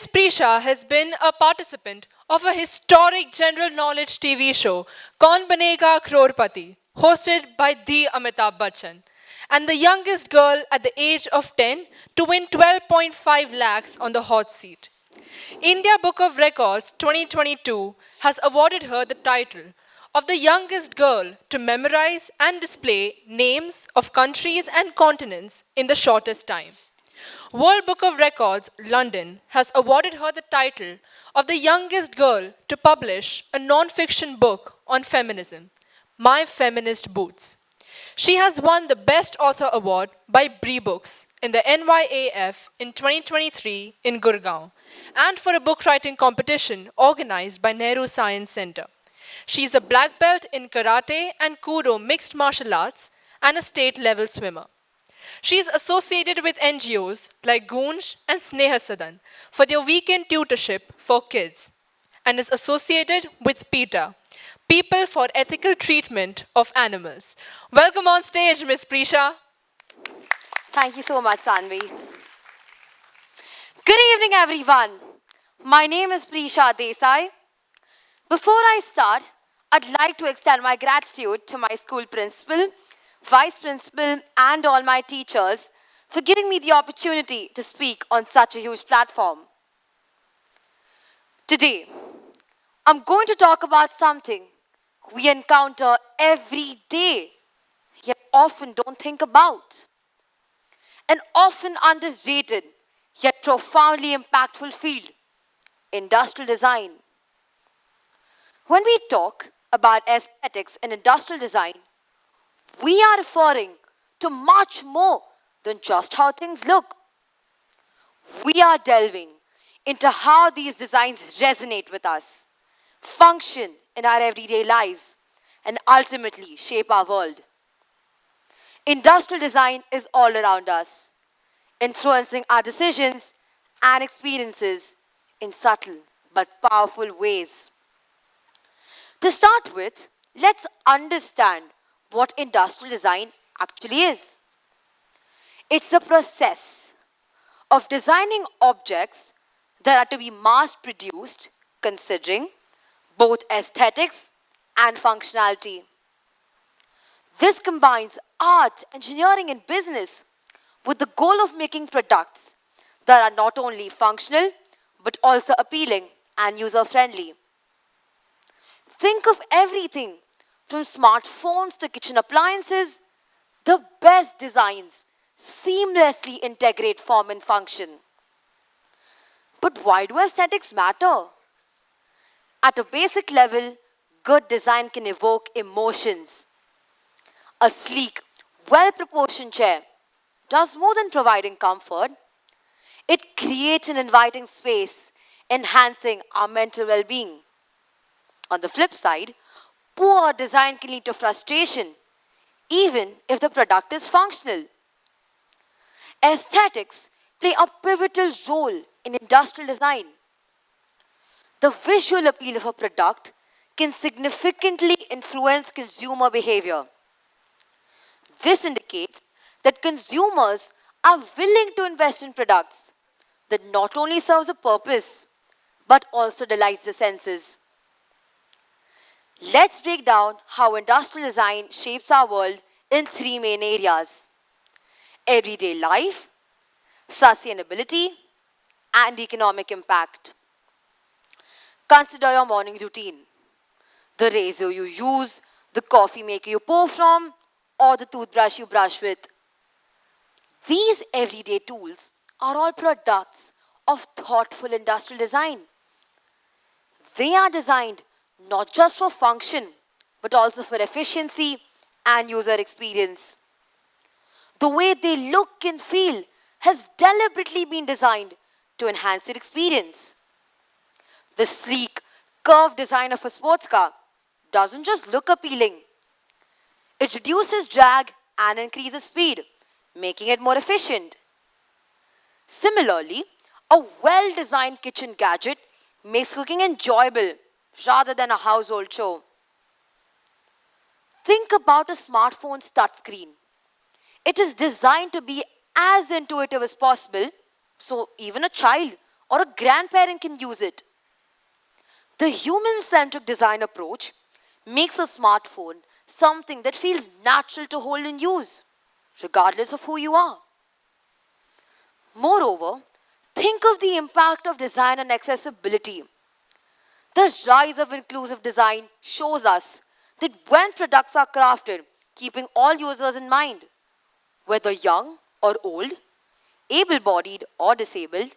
Miss Prisha has been a participant of a historic general knowledge TV show, Kaun Banega Crorepati, hosted by the Amitabh Bachchan, and the youngest girl at the age of 10 to win 12.5 lakhs on the hot seat. India Book of Records 2022 has awarded her the title of the youngest girl to memorize and display names of countries and continents in the shortest time. World Book of Records London has awarded her the title of the youngest girl to publish a non-fiction book on feminism, My Feminist Boots. She has won the Best Author Award by Bree Books in the NYAF in 2023 in Gurgaon and for a book writing competition organized by Nehru Science Center. She is a black belt in karate and kudo mixed martial arts and a state level swimmer. She is associated with NGOs like Goonj and Sneha Sadan for their weekend tutorship for kids and is associated with PETA, People for Ethical Treatment of Animals. Welcome on stage, Miss Prisha. Thank you so much, Sanvi. Good evening, everyone. My name is Prisha Desai. Before I start, I'd like to extend my gratitude to my school principal, vice principal, and all my teachers for giving me the opportunity to speak on such a huge platform. Today, I'm going to talk about something we encounter every day, yet often don't think about. An often underrated, yet profoundly impactful field, industrial design. When we talk about aesthetics in industrial design, we are referring to much more than just how things look. We are delving into how these designs resonate with us, function in our everyday lives, and ultimately shape our world. Industrial design is all around us, influencing our decisions and experiences in subtle but powerful ways. To start with, let's understand what industrial design actually is. It's the process of designing objects that are to be mass produced considering both aesthetics and functionality. This combines art, engineering, and business with the goal of making products that are not only functional but also appealing and user friendly. Think of everything from smartphones to kitchen appliances. The best designs seamlessly integrate form and function. But why do aesthetics matter? At a basic level, good design can evoke emotions. A sleek, well-proportioned chair does more than providing comfort. It creates an inviting space, enhancing our mental well-being. On the flip side, poor design can lead to frustration, even if the product is functional. Aesthetics play a pivotal role in industrial design. The visual appeal of a product can significantly influence consumer behavior. This indicates that consumers are willing to invest in products that not only serves a purpose but also delights the senses. Let's break down how industrial design shapes our world in three main areas: everyday life, sustainability, and economic impact. Consider your morning routine. The razor you use, the coffee maker you pour from, or the toothbrush you brush with. These everyday tools are all products of thoughtful industrial design. They are designed not just for function, but also for efficiency and user experience. The way they look and feel has deliberately been designed to enhance your experience. The sleek, curved design of a sports car doesn't just look appealing. It reduces drag and increases speed, making it more efficient. Similarly, a well-designed kitchen gadget makes cooking enjoyable rather than a household chore. Think about a smartphone's touchscreen. It is designed to be as intuitive as possible, so even a child or a grandparent can use it. The human centric design approach makes a smartphone something that feels natural to hold and use, regardless of who you are. Moreover, think of the impact of design on accessibility. The rise of inclusive design shows us that when products are crafted, keeping all users in mind, whether young or old, able bodied or disabled,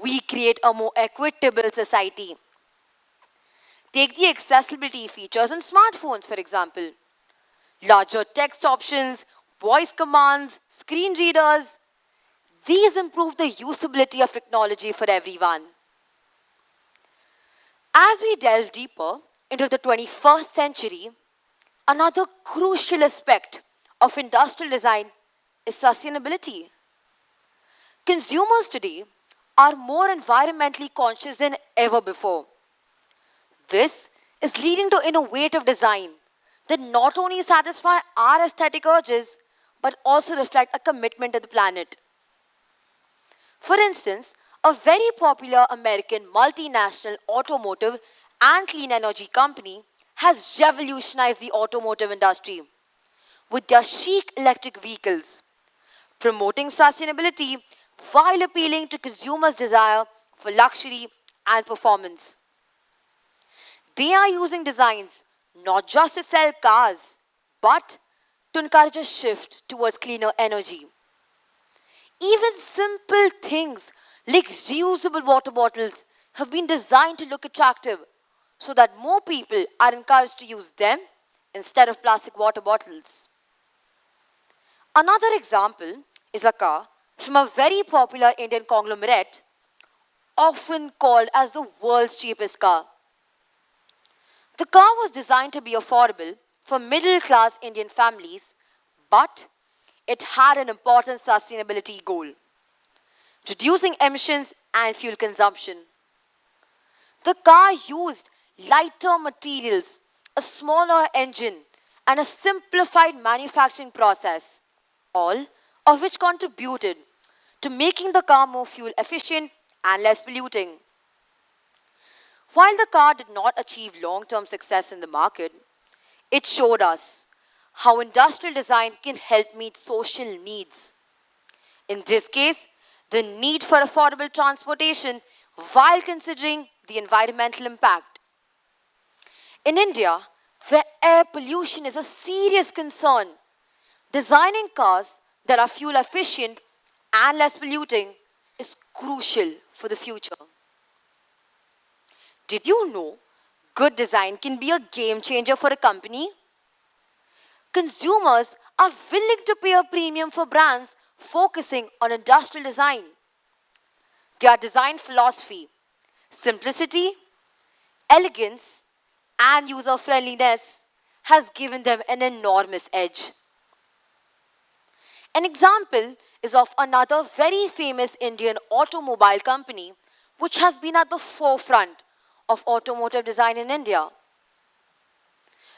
we create a more equitable society. Take the accessibility features in smartphones, for example. Larger text options, voice commands, screen readers. These improve the usability of technology for everyone. As we delve deeper into the 21st century, another crucial aspect of industrial design is sustainability. Consumers today are more environmentally conscious than ever before. This is leading to innovative design that not only satisfy our aesthetic urges but also reflect a commitment to the planet. For instance, a very popular American multinational automotive and clean energy company has revolutionized the automotive industry with their chic electric vehicles, promoting sustainability while appealing to consumers' desire for luxury and performance. They are using designs not just to sell cars, but to encourage a shift towards cleaner energy. Even simple things like reusable water bottles have been designed to look attractive so that more people are encouraged to use them instead of plastic water bottles. Another example is a car from a very popular Indian conglomerate, often called as the world's cheapest car. The car was designed to be affordable for middle class Indian families, but it had an important sustainability goal: reducing emissions and fuel consumption. The car used lighter materials, a smaller engine, and a simplified manufacturing process, all of which contributed to making the car more fuel efficient and less polluting. While the car did not achieve long term success in the market, it showed us how industrial design can help meet social needs. In this case, the need for affordable transportation while considering the environmental impact. In India, where air pollution is a serious concern, designing cars that are fuel efficient and less polluting is crucial for the future. Did you know good design can be a game changer for a company? Consumers are willing to pay a premium for brands focusing on industrial design. Their design philosophy, simplicity, elegance, and user friendliness has given them an enormous edge. An example is of another very famous Indian automobile company which has been at the forefront of automotive design in India.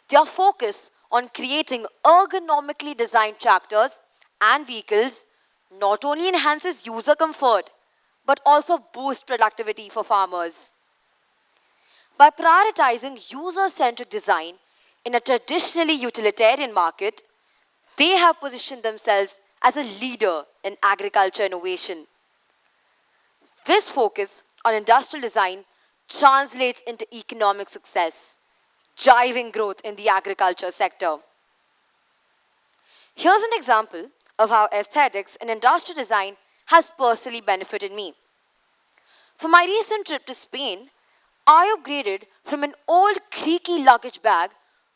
Their focus on creating ergonomically designed tractors and vehicles not only enhances user comfort but also boosts productivity for farmers. By prioritizing user centric design in a traditionally utilitarian market, they have positioned themselves as a leader in agriculture innovation. This focus on industrial design translates into economic success, driving growth in the agriculture sector. Here's an example of how aesthetics in industrial design has personally benefited me. For my recent trip to Spain, I upgraded from an old creaky luggage bag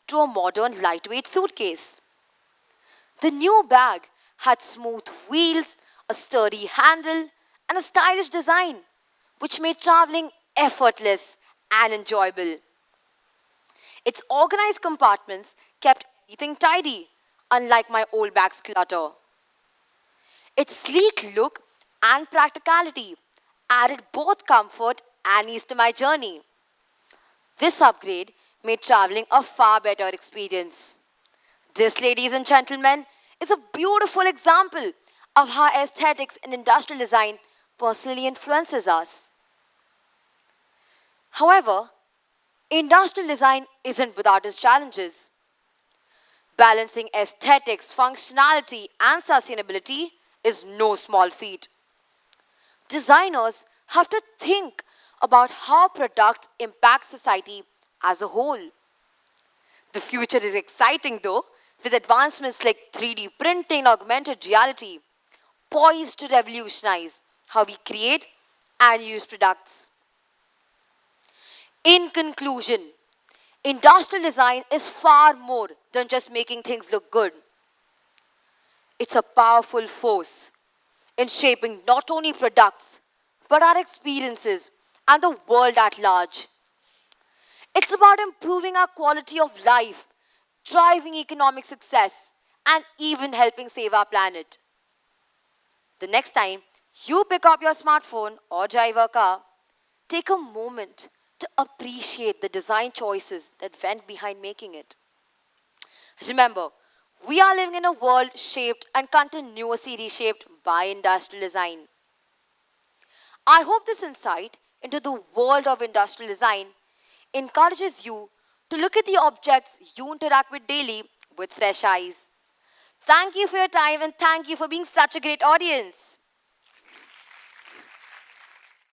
to a modern lightweight suitcase. The new bag had smooth wheels, a sturdy handle, and a stylish design, which made traveling effortless and enjoyable. Its organized compartments kept everything tidy, unlike my old bag's clutter. Its sleek look and practicality added both comfort and ease to my journey. This upgrade made traveling a far better experience. This, ladies and gentlemen, is a beautiful example of how aesthetics in industrial design personally influences us. However, industrial design isn't without its challenges. Balancing aesthetics, functionality, and sustainability is no small feat. Designers have to think about how products impact society as a whole. The future is exciting though, with advancements like 3D printing and augmented reality poised to revolutionize how we create and use products. In conclusion, industrial design is far more than just making things look good. It's a powerful force in shaping not only products, but our experiences and the world at large. It's about improving our quality of life, driving economic success, and even helping save our planet. The next time you pick up your smartphone or drive a car, take a moment to appreciate the design choices that went behind making it. Remember, we are living in a world shaped and continuously reshaped by industrial design. I hope this insight into the world of industrial design encourages you to look at the objects you interact with daily with fresh eyes. Thank you for your time and thank you for being such a great audience.